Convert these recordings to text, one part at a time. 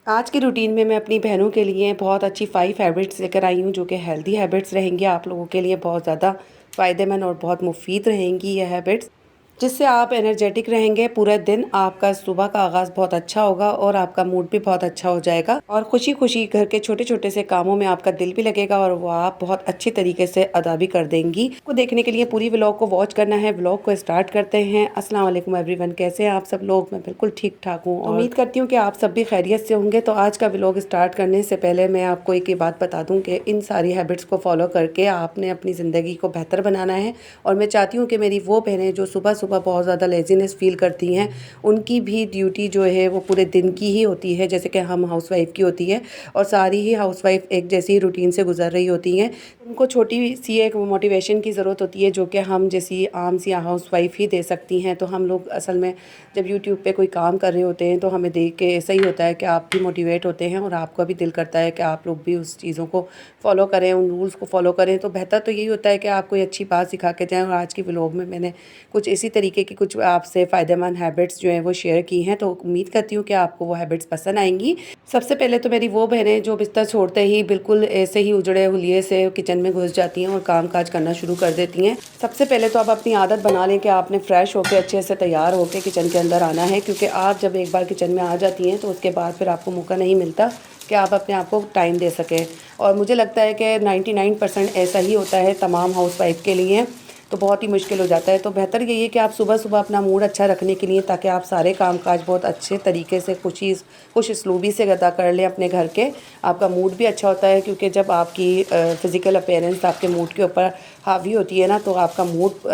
आज की रूटीन में मैं अपनी बहनों के लिए बहुत अच्छी 5 हैबिट्स लेकर आई हूँ जो कि हेल्दी हैबिट्स रहेंगी आप लोगों के लिए बहुत ज़्यादा फ़ायदेमंद और बहुत मुफीद रहेंगी ये हैबिट्स, जिससे आप एनर्जेटिक रहेंगे पूरा दिन। आपका सुबह का आगाज़ बहुत अच्छा होगा और आपका मूड भी बहुत अच्छा हो जाएगा और खुशी खुशी घर के छोटे छोटे से कामों में आपका दिल भी लगेगा और वो आप बहुत अच्छी तरीके से अदा भी कर देंगी। को देखने के लिए पूरी व्लॉग को वॉच करना है। व्लॉग को स्टार्ट करते हैं। अस्सलाम वालेकुम एवरीवन, कैसे हैं आप सब लोग? मैं बिल्कुल ठीक ठाक हूँ और उम्मीद करती हूँ कि आप सब भी खैरियत से होंगे। तो आज का व्लॉग स्टार्ट करने से पहले मैं आपको एक ही बात बता दूँ कि इन सारी हैबिट्स को फॉलो करके आपने अपनी ज़िंदगी को बेहतर बनाना है। और मैं चाहती हूँ कि मेरी वो बहनें जो सुबह सुबह बहुत ज़्यादा लेजीनेस फील करती हैं, उनकी भी ड्यूटी जो है वो पूरे दिन की ही होती है, जैसे कि हम हाउसवाइफ की होती है और सारी ही हाउसवाइफ एक जैसी रूटीन से गुजर रही होती हैं। उनको छोटी सी एक मोटिवेशन की ज़रूरत होती है जो कि हम जैसी आम सी हाउसवाइफ ही दे सकती हैं। तो हम लोग असल में जब यूट्यूब पे कोई काम कर रहे होते हैं तो हमें देख के ऐसा ही होता है कि आप भी मोटिवेट होते हैं और आपका भी दिल करता है कि आप लोग भी उस चीज़ों को फॉलो करें, उन रूल्स को फॉलो करें। तो बेहतर तो यही होता है कि आप कोई अच्छी बात सिखा के जाएँ। और आज की व्लॉग में मैंने कुछ इसी तरीके की कुछ आपसे फ़ायदेमंद हैबिट्स जो हैं वो शेयर की हैं, तो उम्मीद करती हूँ कि आपको वो हैबिट्स पसंद आएंगी। सबसे पहले तो मेरी वो बहनें जो बिस्तर छोड़ते ही बिल्कुल ऐसे ही उजड़े हुलिये से किचन में घुस जाती हैं और काम काज करना शुरू कर देती हैं। सबसे पहले तो आप अपनी आदत बना लें कि आपने फ्रेश होकर अच्छे से तैयार होकर किचन के अंदर आना है, क्योंकि आप जब एक बार किचन में आ जाती हैं तो उसके बाद फिर आपको मौका नहीं मिलता कि आप अपने आप को टाइम दे सकें। और मुझे लगता है कि 99% ऐसा ही होता है तमाम हाउसवाइफ के लिए, तो बहुत ही मुश्किल हो जाता है। तो बेहतर यही है कि आप सुबह सुबह अपना मूड अच्छा रखने के लिए, ताकि आप सारे काम काज बहुत अच्छे तरीके से खुश उसलूबी से अदा कर लें अपने घर के, आपका मूड भी अच्छा होता है। क्योंकि जब आपकी फ़िज़िकल अपीयरेंस आपके मूड के ऊपर हावी होती है ना, तो आपका मूड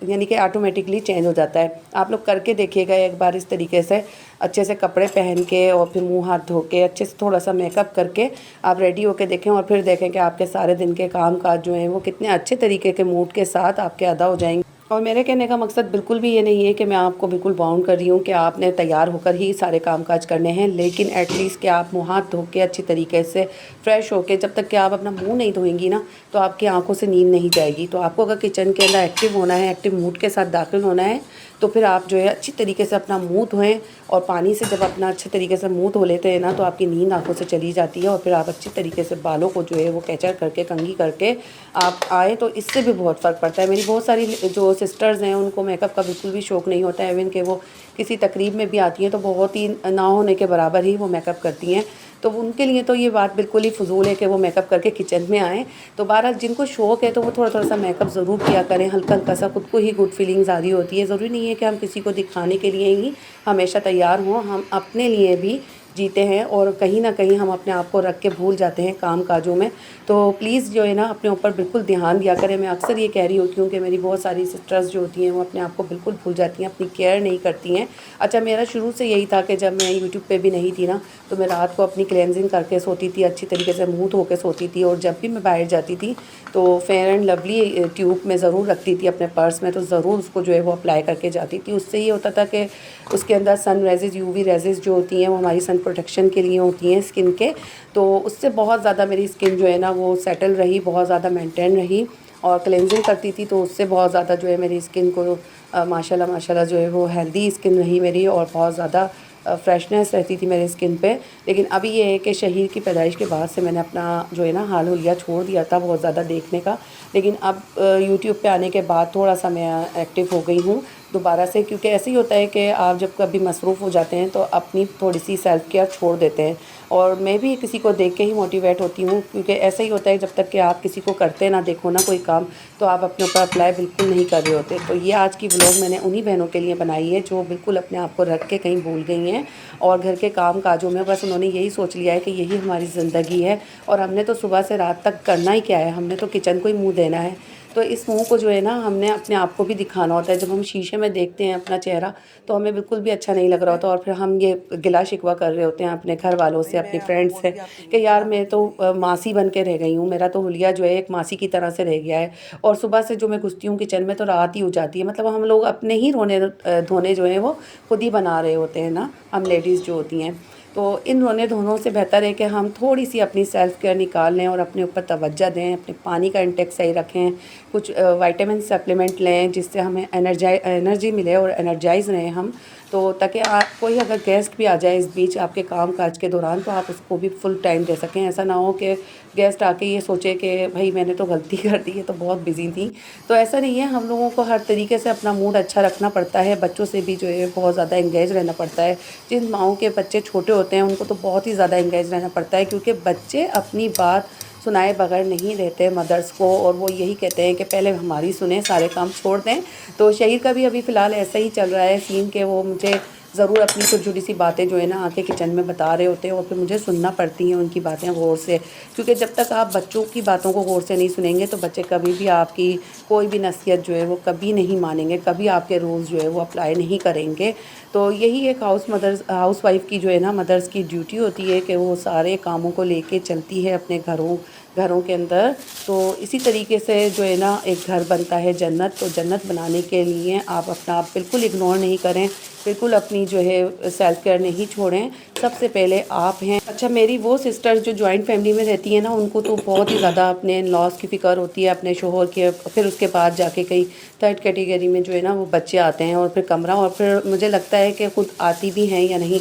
यानी कि ऑटोमेटिकली चेंज हो जाता है। आप लोग करके देखिएगा एक बार इस तरीके से, अच्छे से कपड़े पहन के और फिर मुंह हाथ धो के अच्छे से थोड़ा सा मेकअप करके आप रेडी होके देखें और फिर देखें कि आपके सारे दिन के काम काज जो हैं वो कितने अच्छे तरीके के मूड के साथ आपके अदा हो जाएंगे। और मेरे कहने का मकसद बिल्कुल भी ये नहीं है कि मैं आपको बिल्कुल बाउंड कर रही हूँ कि आपने तैयार होकर ही सारे काम काज करने हैं, लेकिन एटलीस्ट कि आप मुँह हाथ धो के अच्छी तरीके से फ्रेश होके, जब तक कि आप अपना मुंह नहीं धोएंगी ना तो आपकी आंखों से नींद नहीं जाएगी। तो आपको अगर किचन के अंदर एक्टिव होना है, एक्टिव मूड के साथ दाखिल होना है, तो फिर आप जो है अच्छी तरीके से अपना मुंह धोएं। और पानी से जब अपना अच्छे तरीके से मुंह धो लेते हैं ना, तो आपकी नींद आंखों से चली जाती है और फिर आप अच्छी तरीके से बालों को जो है वो कैचर करके कंघी करके आप आए, तो इससे भी बहुत फ़र्क पड़ता है। मेरी बहुत सारी जो सिस्टर्स हैं उनको मेकअप का बिल्कुल भी शौक़ नहीं होता है, इवन कि वो किसी तकरीब में भी आती हैं तो बहुत ही ना होने के बराबर ही वो मेकअप करती हैं। तो उनके लिए तो ये बात बिल्कुल ही फ़ुज़ूल है कि वो मेकअप करके किचन में आएँ। तो बहरहाल जिनको शौक़ है तो वो थोड़ा थोड़ा सा मेकअप ज़रूर किया करें, हल्का हल्का सा, खुद को ही गुड फीलिंग्स आ रही होती है। ज़रूरी नहीं है कि हम किसी को दिखाने के लिए ही हमेशा तैयार हों, हम अपने लिए भी जीते हैं और कहीं ना कहीं हम अपने आप को रख के भूल जाते हैं काम काजों में। तो प्लीज़ जो है ना अपने ऊपर बिल्कुल ध्यान दिया करें। मैं अक्सर ये कह रही होती हूँ कि मेरी बहुत सारी सिस्टर्स जो होती हैं वो अपने आप को बिल्कुल भूल जाती हैं, अपनी केयर नहीं करती हैं। अच्छा, मेरा शुरू से यही था कि जब मैं यूट्यूब पे भी नहीं थी ना, तो मैं रात को अपनी क्लेंजिंग करके सोती थी, अच्छी तरीके से मुँह धो के सोती थी। और जब भी मैं बाहर जाती थी तो फेयर एंड लवली ट्यूब में ज़रूर रखती थी अपने पर्स में, तो ज़रूर उसको जो है वो अप्लाई करके जाती थी। उससे ये होता था कि उसके अंदर सन रेजेज़, यूवी रेजेज़ जो होती हैं वो हमारी सन प्रोटेक्शन के लिए होती हैं स्किन के, तो उससे बहुत ज़्यादा मेरी स्किन जो है ना वो सेटल रही, बहुत ज़्यादा मेंटेन रही। और क्लेंजिंग करती थी तो उससे बहुत ज़्यादा जो है मेरी स्किन को माशाल्लाह माशाल्लाह जो है वो हेल्दी स्किन रही मेरी और बहुत ज़्यादा फ्रेशनेस रहती थी मेरी स्किन पे। लेकिन अभी ये है कि शहीर की पैदाइश के बाद से मैंने अपना जो है ना हाल हुलिया छोड़ दिया था बहुत ज़्यादा देखने का। लेकिन अब यूट्यूब पे आने के बाद थोड़ा सा मैं एक्टिव हो गई हूँ दोबारा से, क्योंकि ऐसे ही होता है कि आप जब कभी मसरूफ़ हो जाते हैं तो अपनी थोड़ी सी सेल्फ़ केयर छोड़ देते हैं। और मैं भी किसी को देख के ही मोटिवेट होती हूँ, क्योंकि ऐसा ही होता है जब तक कि आप किसी को करते ना देखो ना कोई काम, तो आप अपने ऊपर अप्लाई बिल्कुल नहीं कर रहे होते। तो ये आज की व्लॉग मैंने उन्हीं बहनों के लिए बनाई है जो बिल्कुल अपने आप को रख के कहीं भूल गई हैं और घर के काम काजों में बस उन्होंने यही सोच लिया है कि यही हमारी ज़िंदगी है और हमने तो सुबह से रात तक करना ही क्या है, हमने तो किचन को ही मुँह देना है। तो इस मुँह को जो है ना हमने अपने आप को भी दिखाना होता है। जब हम शीशे में देखते हैं अपना चेहरा तो हमें बिल्कुल भी अच्छा नहीं लग रहा होता और फिर हम ये गिला शिकवा कर रहे होते हैं अपने घर वालों से, अपने फ्रेंड्स से कि यार मैं तो मासी बन के रह गई हूँ, मेरा तो हुलिया जो है एक मासी की तरह से रह गया है। और सुबह से जो मैं घुसती हूँ किचन में तो रात ही हो जाती है। मतलब हम लोग अपने ही धोने जो हैं वो खुद ही बना रहे होते हैं ना, हम लेडीज़ जो होती हैं। तो इन रोने धोनों से बेहतर है कि हम थोड़ी सी अपनी सेल्फ़ केयर निकाल लें और अपने ऊपर तवज्जो दें, अपने पानी का इंटेक सही रखें, कुछ विटामिन सप्लीमेंट लें जिससे हमें एनर्जी मिले और एनर्जाइज़ रहें हम। तो ताकि कोई अगर गेस्ट भी आ जाए इस बीच आपके काम काज के दौरान, तो आप उसको भी फुल टाइम दे सकें। ऐसा ना हो कि गेस्ट आके ये सोचे कि भाई मैंने तो गलती कर दी है, तो बहुत बिज़ी थी। तो ऐसा नहीं है, हम लोगों को हर तरीके से अपना मूड अच्छा रखना पड़ता है, बच्चों से भी जो है बहुत ज़्यादा एंगेज रहना पड़ता है। जिन माँओं के बच्चे छोटे होते हैं उनको तो बहुत ही ज़्यादा एंगेज रहना पड़ता है, क्योंकि बच्चे अपनी बात सुनाए बगैर नहीं रहते मदर्स को, और वो यही कहते हैं कि पहले हमारी सुने, सारे काम छोड़ दें। तो शहीर का भी अभी फ़िलहाल ऐसा ही चल रहा है सीन कि वो मुझे ज़रूर अपनी छोटी-छोटी सी बातें जो है ना आके किचन में बता रहे होते हैं, और फिर मुझे सुनना पड़ती हैं उनकी बातें गौर से। क्योंकि जब तक आप बच्चों की बातों को गौर से नहीं सुनेंगे, तो बच्चे कभी भी आपकी कोई भी नसीहत जो है वो कभी नहीं मानेंगे, कभी आपके रूल्स जो है वो अप्लाई नहीं करेंगे। तो यही एक हाउसवाइफ़ की जो है ना मदर्स की ड्यूटी होती है कि वो सारे कामों को लेके चलती है अपने घरों घरों के अंदर। तो इसी तरीके से जो है ना एक घर बनता है जन्नत। तो जन्नत बनाने के लिए आप अपना आप बिल्कुल इग्नोर नहीं करें, बिल्कुल अपनी जो है सेल्फ़ केयर नहीं छोड़ें। सबसे पहले आप हैं। अच्छा, मेरी वो सिस्टर्स जो जॉइंट फैमिली में रहती हैं ना, उनको तो बहुत ही ज़्यादा अपने इन-लॉज़ की फ़िक्र होती है, अपने शोहर की। फिर उसके बाद जाके कई थर्ड कैटेगरी में जो है ना वो बच्चे आते हैं, और फिर कमरा, और फिर मुझे लगता है कि खुद आती भी हैं या नहीं।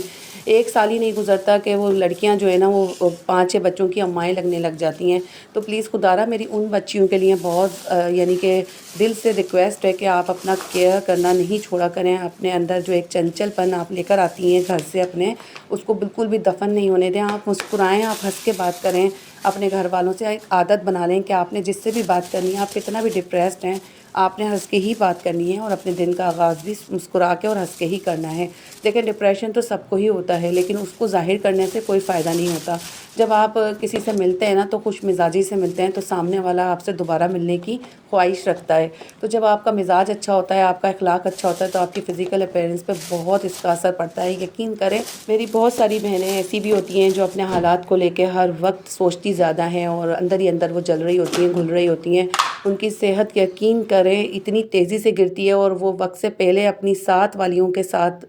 1 साल ही नहीं गुज़रता कि वो लड़कियां जो है ना वो 5-6 बच्चों की अम्माएँ लगने लग जाती हैं। तो प्लीज़ खुदारा मेरी उन बच्चियों के लिए बहुत यानी कि दिल से रिक्वेस्ट है कि आप अपना केयर करना नहीं छोड़ा करें। अपने अंदर जो एक चंचलपन आप लेकर आती हैं घर से अपने, उसको बिल्कुल भी दफ़न नहीं होने दें। आप मुस्कुराएँ, आप हँस के बात करें। अपने घर वालों से एक आदत बना लें कि आपने जिससे भी बात करनी है, आप कितना भी डिप्रेस्ड हैं, आपने हँस के ही बात करनी है, और अपने दिन का आगाज़ भी मुस्कुरा के और हँस के ही करना है। देखिए, डिप्रेशन तो सबको ही होता है, लेकिन उसको ज़ाहिर करने से कोई फ़ायदा नहीं होता। जब आप किसी से मिलते हैं ना, तो खुश मिजाजी से मिलते हैं, तो सामने वाला आपसे दोबारा मिलने की ख्वाहिश रखता है। तो जब आपका मिजाज अच्छा होता है, आपका अखलाक अच्छा होता है, तो आपकी फ़िज़िकल अपीयरेंस पे बहुत इसका असर पड़ता है। यकीन करें, मेरी बहुत सारी बहनें ऐसी भी होती हैं जो अपने हालात को लेके हर वक्त सोचती ज़्यादा हैं, और अंदर ही अंदर वो जल रही होती हैं, घुल रही होती हैं। उनकी सेहत, यकीन करें, इतनी तेज़ी से गिरती है, और वो वक्त से पहले अपनी साथ वालियों के साथ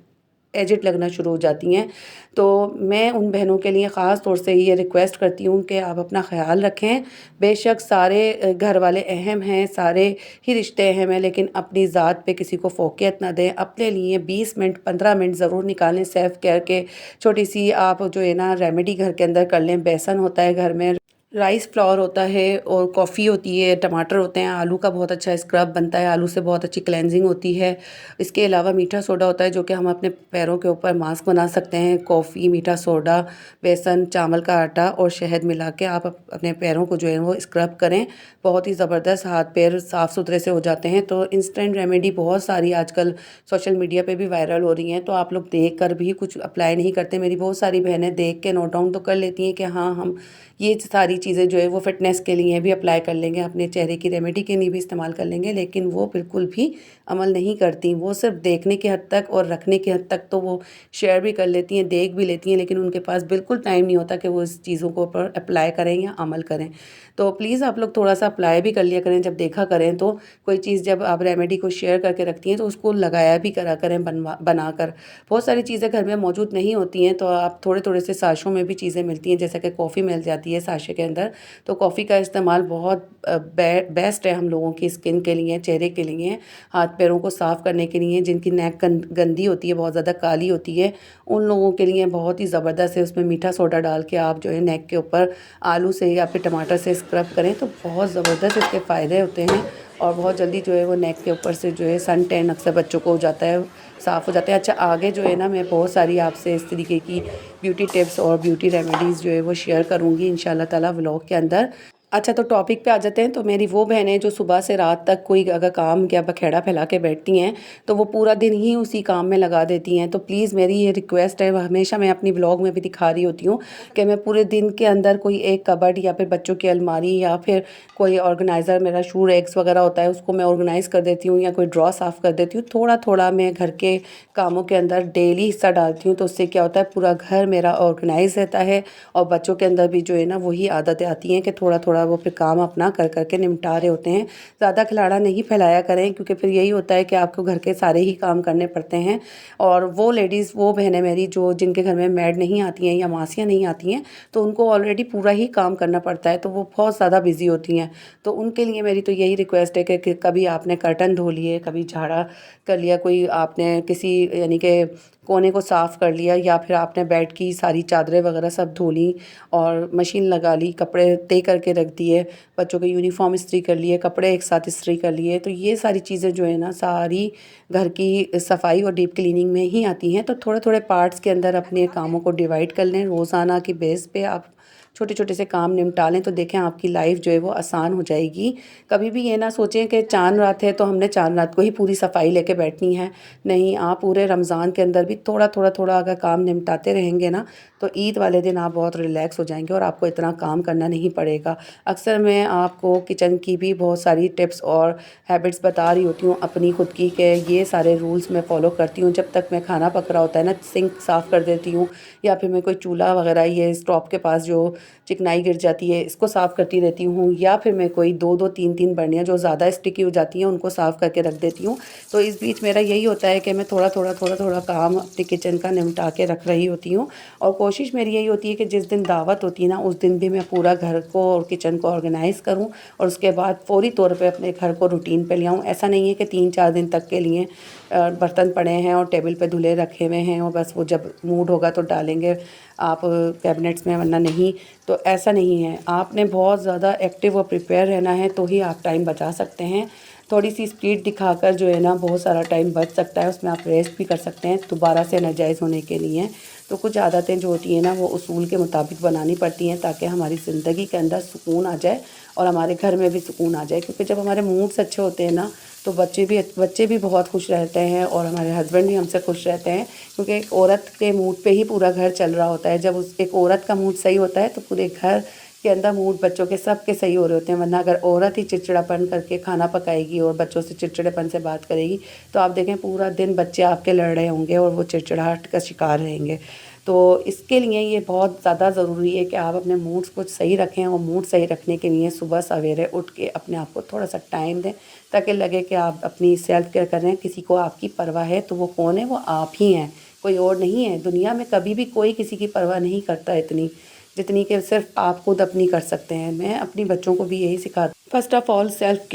एजिड लगना शुरू हो जाती हैं। तो मैं उन बहनों के लिए ख़ास तौर से ये रिक्वेस्ट करती हूँ कि आप अपना ख़्याल रखें। बेशक सारे घर वाले अहम हैं, सारे ही रिश्ते अहम हैं, लेकिन अपनी ज़ात पे किसी को फ़ोक़ियत ना दें। अपने लिए 20 मिनट 15 मिनट ज़रूर निकालें सेल्फ़ केयर के। छोटी-सी आप जो है ना रेमेडी घर के अंदर कर लें। बेसन होता है घर में, राइस फ्लावर होता है, और कॉफ़ी होती है, टमाटर होते हैं, आलू का बहुत अच्छा स्क्रब बनता है, आलू से बहुत अच्छी क्लेंजिंग होती है। इसके अलावा मीठा सोडा होता है, जो कि हम अपने पैरों के ऊपर मास्क बना सकते हैं। कॉफ़ी, मीठा सोडा, बेसन, चावल का आटा और शहद मिला के आप अपने पैरों को जो है वो स्क्रब करें। बहुत ही ज़बरदस्त हाथ पैर साफ़ सुथरे से हो जाते हैं। तो इंस्टेंट रेमेडी बहुत सारी आजकल सोशल मीडिया पे भी वायरल हो रही हैं, तो आप लोग देख कर भी कुछ अप्लाई नहीं करते। मेरी बहुत सारी बहनें देख के नोट डाउन तो कर लेती हैं कि हाँ, हम ये सारी चीज़ें जो है वो फ़िटनेस के लिए भी अप्लाई कर लेंगे, अपने चेहरे की रेमेडी के लिए भी इस्तेमाल कर लेंगे, लेकिन वो बिल्कुल भी अमल नहीं करती। वो सिर्फ़ देखने की हद तक और रखने की हद तक तो वो शेयर भी कर लेती हैं, देख भी लेती हैं, लेकिन उनके पास बिल्कुल टाइम नहीं होता कि वो इस चीज़ों को ऊपर अप्लाई करें या अमल करें। तो प्लीज़ आप लोग थोड़ा-सा अप्लाई भी कर लिया करें, जब देखा करें तो। कोई चीज़ जब आप रेमेडी को शेयर करके रखती हैं, तो उसको लगाया भी करा करें बनाकर। बहुत सारी चीज़ें घर में मौजूद नहीं होती हैं, तो आप थोड़े-थोड़े से साशों में भी चीज़ें मिलती हैं, जैसे कि कॉफ़ी मिल जाती है साशे के अंदर। तो कॉफ़ी का इस्तेमाल बहुत बेस्ट है हम लोगों की स्किन के लिए, चेहरे के लिए, हाथ पैरों को साफ़ करने के लिए। जिनकी नेक गंदी होती है, बहुत ज़्यादा काली होती है, उन लोगों के लिए बहुत ही ज़बरदस्त है। उसमें मीठा सोडा डाल के आप जो है नेक के ऊपर आलू से या फिर टमाटर से स्क्रब करें, तो बहुत ज़बरदस्त इसके फ़ायदे होते हैं, और बहुत जल्दी जो है वो नेक के ऊपर से जो है सन टैन अक्सर बच्चों को हो जाता है, साफ़ हो जाता है। अच्छा, आगे जो है ना मैं बहुत सारी आपसे इस तरीके की ब्यूटी टिप्स और ब्यूटी रेमेडीज़ जो है वो शेयर करूँगी इंशाल्लाह ताला व्लॉग के अंदर। अच्छा, तो टॉपिक पे आ जाते हैं। तो मेरी वो बहनें जो सुबह से रात तक कोई अगर काम या बखेड़ा फैला के बैठती हैं, तो वो पूरा दिन ही उसी काम में लगा देती हैं। तो प्लीज़ मेरी ये रिक्वेस्ट है, हमेशा मैं अपनी व्लॉग में भी दिखा रही होती हूँ कि मैं पूरे दिन के अंदर कोई एक कबर्ड या फिर बच्चों की अलमारी या फिर कोई ऑर्गेनाइज़र, मेरा शू रैक्स वगैरह होता है, उसको मैं ऑर्गेनाइज़ कर देती हूँ, या कोई ड्रॉ साफ़ कर देती हूँ। थोड़ा-थोड़ा मैं घर के कामों के अंदर डेली हिस्सा डालती हूँ, तो उससे क्या होता है, पूरा घर मेरा ऑर्गेनाइज़ रहता है, और बच्चों के अंदर भी जो है ना वही आदतें आती हैं कि थोड़ा-थोड़ा वो फिर काम अपना कर कर के निपटा रहे होते हैं। ज़्यादा खिलाड़ा नहीं फैलाया करें, क्योंकि फिर यही होता है कि आपको घर के सारे ही काम करने पड़ते हैं। और वो लेडीज़, वो बहनें मेरी जो जिनके घर में मैड नहीं आती हैं या मासियाँ नहीं आती हैं, तो उनको ऑलरेडी पूरा ही काम करना पड़ता है, तो वो बहुत ज़्यादा बिजी होती हैं। तो उनके लिए मेरी तो यही रिक्वेस्ट है कि कभी आपने कर्टन धो लिए, कभी झाड़ा कर लिया, कोई आपने किसी यानी कि कोने को साफ़ कर लिया, या फिर आपने बेड की सारी चादरें वगैरह सब धो ली और मशीन लगा ली, कपड़े तय करके रख दिए, बच्चों के यूनिफॉर्म इस्त्री कर लिए, कपड़े एक साथ इस्त्री कर लिए। तो ये सारी चीज़ें जो है ना, सारी घर की सफाई और डीप क्लीनिंग में ही आती हैं। तो थोड़े थोड़े पार्ट्स के अंदर अपने कामों को डिवाइड कर लें। रोज़ाना की बेस पे आप छोटे छोटे से काम निपटा लें, तो देखें आपकी लाइफ जो है वो आसान हो जाएगी। कभी भी ये ना सोचें कि चांद रात है तो हमने चांद रात को ही पूरी सफाई लेके बैठनी है। नहीं, आप पूरे रमज़ान के अंदर भी थोड़ा थोड़ा थोड़ा अगर काम निपटाते रहेंगे ना, तो ईद वाले दिन आप बहुत रिलैक्स हो जाएंगे और आपको इतना काम करना नहीं पड़ेगा। अक्सर मैं आपको किचन की भी बहुत सारी टिप्स और हैबिट्स बता रही होती हूँ अपनी खुद की, कि ये सारे रूल्स मैं फॉलो करती हूँ। जब तक मैं खाना पक रहा होता है ना, सिंक साफ़ कर देती हूँ, या फिर मैं कोई चूल्हा वगैरह ये स्टोव के पास जो चिकनाई गिर जाती है इसको साफ़ करती रहती हूँ, या फिर मैं कोई 2-2 3-3 बर्नियाँ जो ज़्यादा स्टिकी हो जाती हैं उनको साफ़ करके रख देती हूँ। तो इस बीच मेरा यही होता है कि मैं थोड़ा थोड़ा काम अपने किचन का निपटा के रख रही होती हूँ। और कोशिश मेरी यही होती है कि जिस दिन दावत होती है ना, उस दिन भी मैं पूरा घर को और किचन को ऑर्गेनाइज़ करूँ, और उसके बाद फ़ौरी तौर पे अपने घर को रूटीन पे ले आऊँ। ऐसा नहीं है कि 3-4 दिन तक के लिए बर्तन पड़े हैं और टेबल पे धुले रखे हुए हैं और बस वो जब मूड होगा तो डालेंगे आप कैबिनेट्स में, वरना नहीं। तो ऐसा नहीं है, आपने बहुत ज़्यादा एक्टिव और प्रिपेयर रहना है, तो ही आप टाइम बचा सकते हैं। थोड़ी सी स्पीड दिखाकर जो है ना, बहुत सारा टाइम बच सकता है, उसमें आप रेस्ट भी कर सकते हैं दोबारा से एनर्जाइज होने के लिए। तो कुछ आदतें जो होती हैं ना, वो उसूल के मुताबिक बनानी पड़ती हैं, ताकि हमारी ज़िंदगी के अंदर सुकून आ जाए और हमारे घर में भी सुकून आ जाए। क्योंकि जब हमारे मूड्स अच्छे होते हैं ना, तो बच्चे भी बहुत खुश रहते हैं और हमारे हस्बैंड भी हमसे खुश रहते हैं। क्योंकि एक औरत के मूड पे ही पूरा घर चल रहा होता है। जब उस एक औरत का मूड सही होता है, तो पूरे घर के अंदर मूड बच्चों के सब के सही हो रहे होते हैं। वरना अगर औरत ही चिड़चिड़ापन करके खाना पकाएगी और बच्चों से चिड़चिड़ेपन से बात करेगी, तो आप देखें पूरा दिन बच्चे आपके लड़ रहे होंगे और वो चिड़चिड़ाहट का शिकार रहेंगे। तो इसके लिए ये बहुत ज़्यादा ज़रूरी है कि आप अपने मूड्स को सही रखें, और मूड सही रखने के लिए सुबह सवेरे उठ के अपने आप को थोड़ा सा टाइम दें, ताकि लगे कि आप अपनी सेल्फ केयर कर रहे हैं। किसी को आपकी परवाह है तो वो कौन है? वो आप ही हैं, कोई और नहीं है। दुनिया में कभी भी कोई किसी की परवाह नहीं करता इतनी, जितनी कि सिर्फ आप खुद अपनी कर सकते हैं। मैं अपनी बच्चों को भी यही सिखाती हूँ। First of all self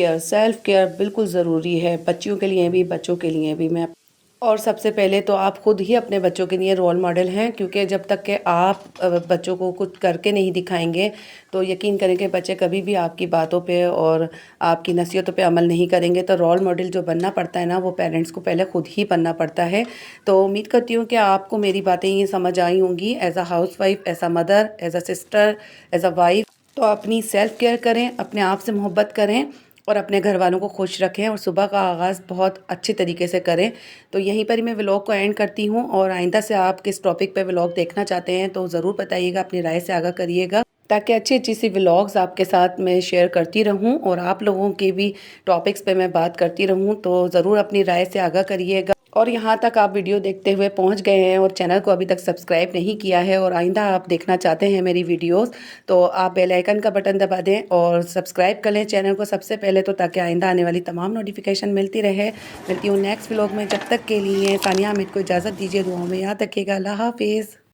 care बिल्कुल ज़रूरी है, बच्चियों के लिए भी, बच्चों के लिए भी। मैं और सबसे पहले तो आप खुद ही अपने बच्चों के लिए रोल मॉडल हैं, क्योंकि जब तक कि आप बच्चों को कुछ करके नहीं दिखाएंगे, तो यकीन करें कि बच्चे कभी भी आपकी बातों पे और आपकी नसीहतों पे अमल नहीं करेंगे। तो रोल मॉडल जो बनना पड़ता है ना, वो पेरेंट्स को पहले खुद ही बनना पड़ता है। तो उम्मीद करती हूँ कि आपको मेरी बातें ये समझ आई होंगी। As a housewife, as a mother, as a sister, as a wife, तो अपनी सेल्फ केयर करें, अपने आप से मोहब्बत करें और अपने घर वालों को खुश रखें, और सुबह का आगाज़ बहुत अच्छे तरीके से करें। तो यहीं पर ही मैं व्लॉग को एंड करती हूँ, और आइंदा से आप किस टॉपिक पे व्लॉग देखना चाहते हैं तो ज़रूर बताइएगा, अपनी राय से आगाह करिएगा, ताकि अच्छी अच्छी सी व्लॉग्स आपके साथ मैं शेयर करती रहूँ और आप लोगों के भी टॉपिक्स पे मैं बात करती रहूँ। तो ज़रूर अपनी राय से आगाह करिएगा। और यहाँ तक आप वीडियो देखते हुए पहुँच गए हैं और चैनल को अभी तक सब्सक्राइब नहीं किया है, और आइंदा आप देखना चाहते हैं मेरी वीडियोस, तो आप बेल आइकन का बटन दबा दें और सब्सक्राइब कर लें चैनल को सबसे पहले, तो ताकि आइंदा आने वाली तमाम नोटिफिकेशन मिलती रहे। मिलती हूँ नेक्स्ट व्लॉग में, जब तक के लिए सानिया हामिद को इजाज़त दीजिए। दुआओं में याद रखिएगा। अल्लाह हाफिज़।